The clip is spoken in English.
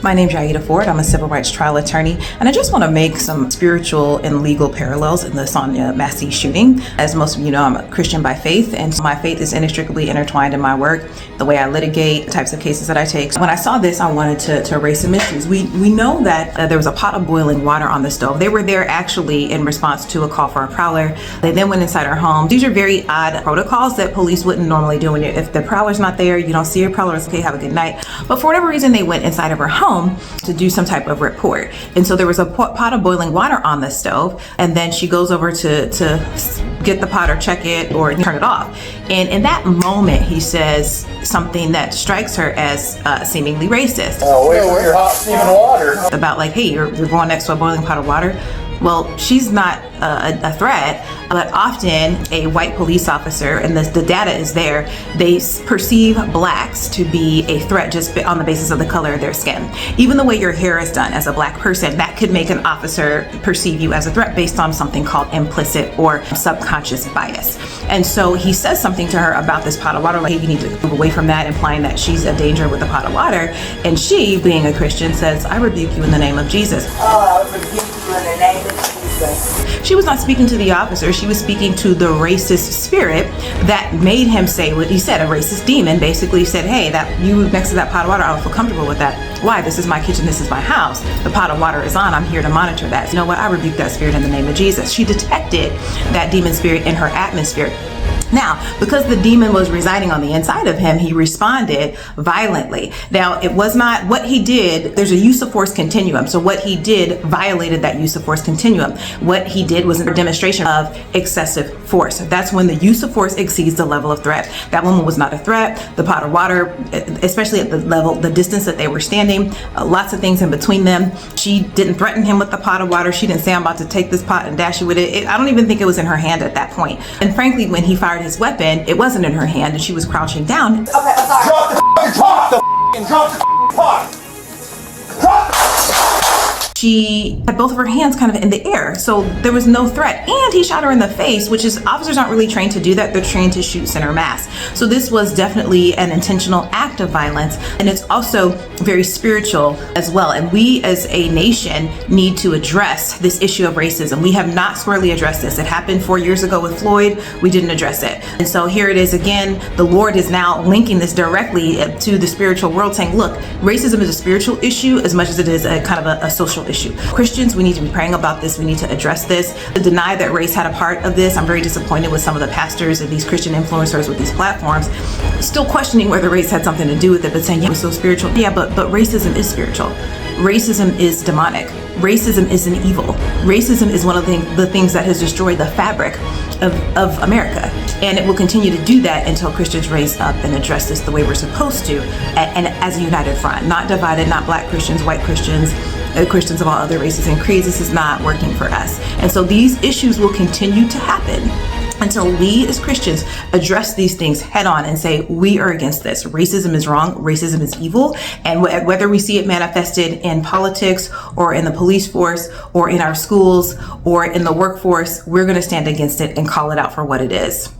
My name is Jaida Ford. I'm a civil rights trial attorney, and I just want to make some spiritual and legal parallels in the Sonya Massey shooting. As most of you know, I'm a Christian by faith, and so my faith is inextricably intertwined in my work, the way I litigate, the types of cases that I take. When I saw this, I wanted to raise some issues. We know that there was a pot of boiling water on the stove. They were there actually in response to a call for a prowler. They then went inside our home. These are very odd protocols that police wouldn't normally do. If the prowler's not there, you don't see a prowler, it's okay, have a good night. But for whatever reason, they went inside of her home to do some type of report. And so there was a pot of boiling water on the stove, and then she goes over to get the pot or check it or turn it off. And in that moment, he says something that strikes her as seemingly racist. Oh, wait for your hot steaming water. About like, hey, you're going next to a boiling pot of water. Well, she's not a threat, but often a white police officer, and the data is there, they perceive blacks to be a threat just on the basis of the color of their skin. Even the way your hair is done as a black person, that could make an officer perceive you as a threat based on something called implicit or subconscious bias. And so he says something to her about this pot of water, like, hey, you need to move away from that, implying that she's a danger with the pot of water. And she, being a Christian, says, I rebuke you in the name of Jesus. Oh, I rebuke you in the name of Jesus. She was not speaking to the officer, she was speaking to the racist spirit that made him say what he said. A racist demon basically said, hey, that you next to that pot of water, I don't feel comfortable with that. Why? This is my kitchen, this is my house. The pot of water is on, I'm here to monitor that. So you know what? I rebuke that spirit in the name of Jesus. She detected that demon spirit in her atmosphere. Now, because the demon was residing on the inside of him, he responded violently. Now, it was not what he did. There's a use of force continuum. So what he did violated that use of force continuum. What he did was a demonstration of excessive force. That's when the use of force exceeds the level of threat. That woman was not a threat. The pot of water, especially at the level, the distance that they were standing, lots of things in between them. She didn't threaten him with the pot of water. She didn't say, I'm about to take this pot and dash it with it. I don't even think it was in her hand at that point. And frankly, when he fired his weapon, it wasn't in her hand, and she was crouching down. Okay, I'm sorry. Drop the pot! Drop the pot! Drop the She had both of her hands kind of in the air, so there was no threat. And he shot her in the face, which is, officers aren't really trained to do that. They're trained to shoot center mass. So this was definitely an intentional act of violence, and it's also very spiritual as well. And we as a nation need to address this issue of racism. We have not squarely addressed this. It happened 4 years ago with Floyd. We didn't address it. And so here it is again. The Lord is now linking this directly to the spiritual world, saying, look, racism is a spiritual issue as much as it is a kind of a social issue. Christians, we need to be praying about this. We need to address this. To deny that race had a part of this, I'm very disappointed with some of the pastors and these Christian influencers with these platforms still questioning whether race had something to do with it, but saying, yeah, it's so spiritual. Yeah, but racism is spiritual. Racism is demonic. Racism is an evil. Racism is one of the things that has destroyed the fabric of America. And it will continue to do that until Christians raise up and address this the way we're supposed to, and as a united front, not divided, not black Christians, white Christians, Christians of all other races and creeds. This is not working for us. And so these issues will continue to happen until we as Christians address these things head on and say, we are against this. Racism is wrong. Racism is evil. And whether we see it manifested in politics or in the police force or in our schools or in the workforce, we're going to stand against it and call it out for what it is.